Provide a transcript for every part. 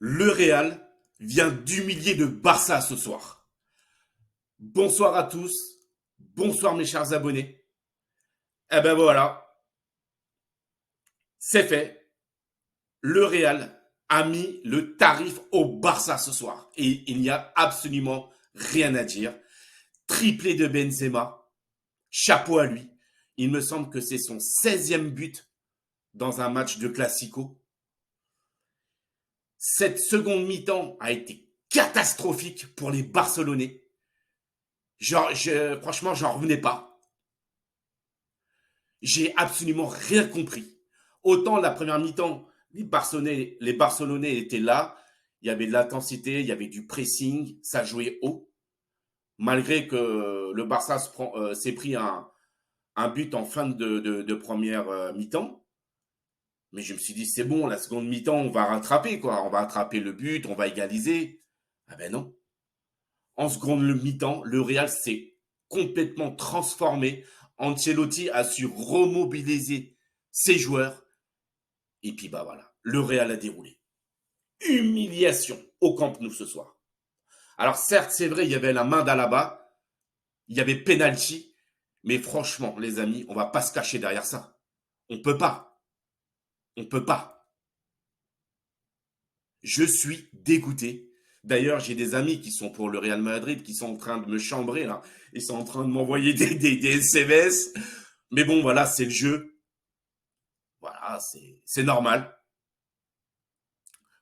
Le Real vient d'humilier le Barça ce soir. Bonsoir à tous, bonsoir mes chers abonnés. Eh ben voilà, c'est fait. Le Real a mis le tarif au Barça ce soir. Et il n'y a absolument rien à dire. Triplé de Benzema, chapeau à lui. Il me semble que c'est son 16e but dans un match de Classico. Cette seconde mi-temps a été catastrophique pour les Barcelonais. Franchement, j'en revenais pas. J'ai absolument rien compris. Autant la première mi-temps, les Barcelonais étaient là, il y avait de l'intensité, il y avait du pressing, ça jouait haut. Malgré que le Barça s'est pris un but en fin de première mi-temps. Mais je me suis dit, c'est bon, la seconde mi-temps, on va rattraper, quoi. On va rattraper le but, on va égaliser. Ah ben non. En seconde mi-temps, le Real s'est complètement transformé. Ancelotti a su remobiliser ses joueurs. Et puis bah voilà, le Real a déroulé. Humiliation au Camp Nou ce soir. Alors certes, c'est vrai, il y avait la main d'Alaba, il y avait penalty, mais franchement, les amis, on va pas se cacher derrière ça. On peut pas. On peut pas. Je suis dégoûté. D'ailleurs, j'ai des amis qui sont pour le Real Madrid qui sont en train de me chambrer là. Ils sont en train de m'envoyer des SMS. Mais bon, voilà, c'est le jeu. Voilà, c'est normal.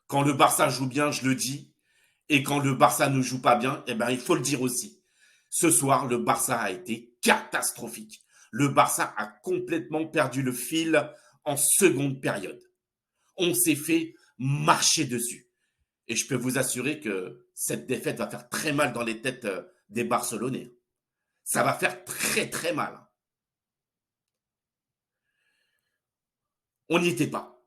Quand le Barça joue bien, je le dis. Et quand le Barça ne joue pas bien, eh ben, il faut le dire aussi. Ce soir, le Barça a été catastrophique. Le Barça a complètement perdu le fil en seconde période. On s'est fait marcher dessus. Et je peux vous assurer que cette défaite va faire très mal dans les têtes des Barcelonais. Ça va faire très très mal. On n'y était pas.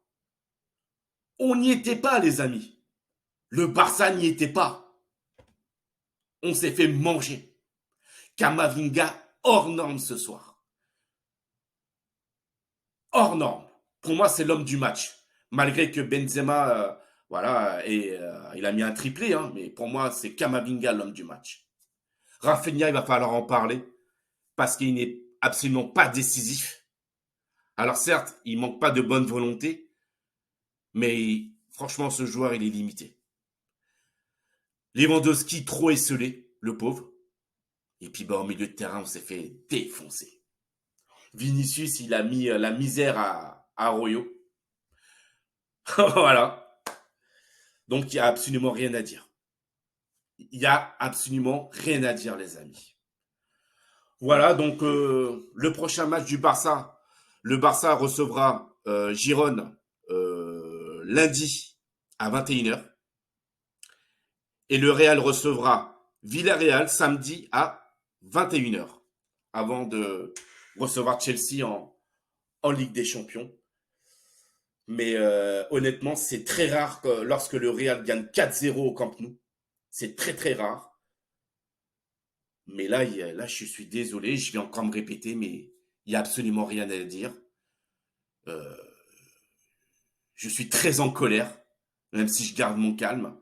On n'y était pas, les amis. Le Barça n'y était pas. On s'est fait manger. Camavinga hors norme ce soir. Hors norme. Pour moi, c'est l'homme du match. Malgré que Benzema, voilà, il a mis un triplé, hein, mais pour moi, c'est Camavinga l'homme du match. Rafinha, il va falloir en parler parce qu'il n'est absolument pas décisif. Alors certes, il manque pas de bonne volonté, mais franchement, ce joueur, il est limité. Lewandowski, trop esselé, le pauvre. Et puis bah, au milieu de terrain, on s'est fait défoncer. Vinicius, il a mis la misère à Arroyo. Voilà. Donc, il n'y a absolument rien à dire. Il n'y a absolument rien à dire, les amis. Voilà, donc le prochain match du Barça, le Barça recevra Girone lundi à 21h. Et le Real recevra Villarreal samedi à 21h. Avant de recevoir Chelsea en Ligue des Champions. Mais honnêtement, c'est très rare que lorsque le Real gagne 4-0 au Camp Nou. C'est très très rare. Mais là, je suis désolé, je vais encore me répéter, mais il n'y a absolument rien à dire. Euh, je suis très en colère, même si je garde mon calme.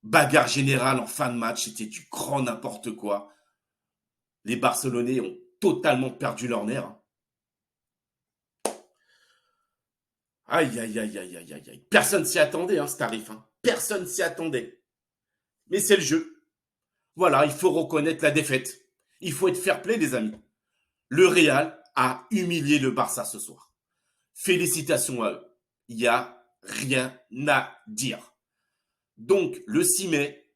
Bagarre générale en fin de match, c'était du grand n'importe quoi. Les Barcelonais ont totalement perdu leur nerf. Aïe, aïe, aïe, aïe, aïe, aïe, aïe. Personne s'y attendait, hein, ce tarif. Hein. Personne s'y attendait. Mais c'est le jeu. Voilà, il faut reconnaître la défaite. Il faut être fair-play, les amis. Le Real a humilié le Barça ce soir. Félicitations à eux. Il n'y a rien à dire. Donc, le 6 mai,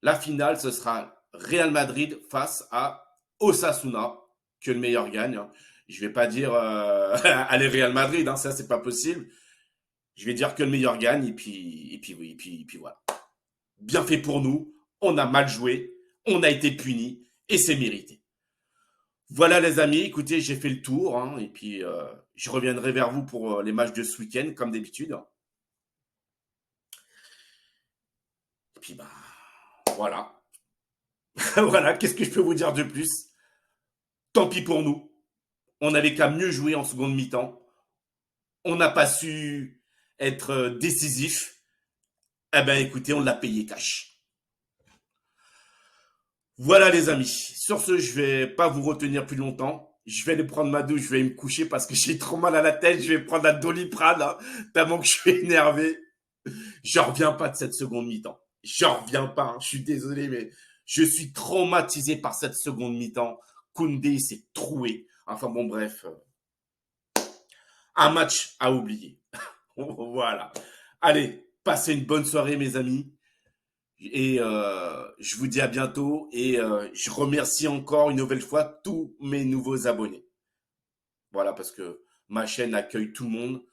la finale, ce sera Real Madrid face à Osasuna, que le meilleur gagne. Hein. Je ne vais pas dire allez Real Madrid, hein, ça c'est pas possible. Je vais dire que le meilleur gagne et puis voilà. Bien fait pour nous, on a mal joué, on a été puni et c'est mérité. Voilà les amis, écoutez, j'ai fait le tour hein, et puis je reviendrai vers vous pour les matchs de ce week-end comme d'habitude. Et puis bah voilà, voilà, qu'est-ce que je peux vous dire de plus? Tant pis pour nous, on n'avait qu'à mieux jouer en seconde mi-temps. On n'a pas su être décisif. Eh ben écoutez, on l'a payé cash. Voilà les amis. Sur ce, je vais pas vous retenir plus longtemps. Je vais aller prendre ma douche, je vais me coucher parce que j'ai trop mal à la tête. Je vais prendre la Doliprane, hein, tellement que je suis énervé. J'en reviens pas de cette seconde mi-temps. J'en reviens pas. Hein. Je suis désolé, mais je suis traumatisé par cette seconde mi-temps. Koundé s'est troué. Enfin bon, bref. Un match à oublier. Voilà. Allez, passez une bonne soirée, mes amis. Et je vous dis à bientôt. Et je remercie encore une nouvelle fois tous mes nouveaux abonnés. Voilà, parce que ma chaîne accueille tout le monde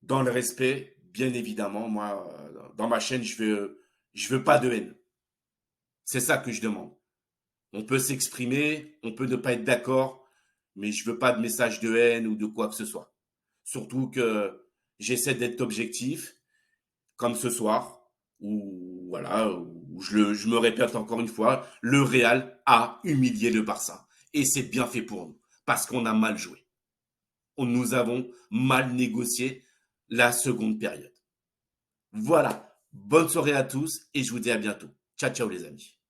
dans le respect, bien évidemment. Moi, dans ma chaîne, je veux pas de haine. C'est ça que je demande. On peut s'exprimer, on peut ne pas être d'accord, mais je veux pas de message de haine ou de quoi que ce soit. Surtout que j'essaie d'être objectif, comme ce soir, où voilà, où je me répète encore une fois, le Real a humilié le Barça. Et c'est bien fait pour nous, parce qu'on a mal joué. Nous avons mal négocié la seconde période. Voilà, bonne soirée à tous et je vous dis à bientôt. Ciao, ciao les amis.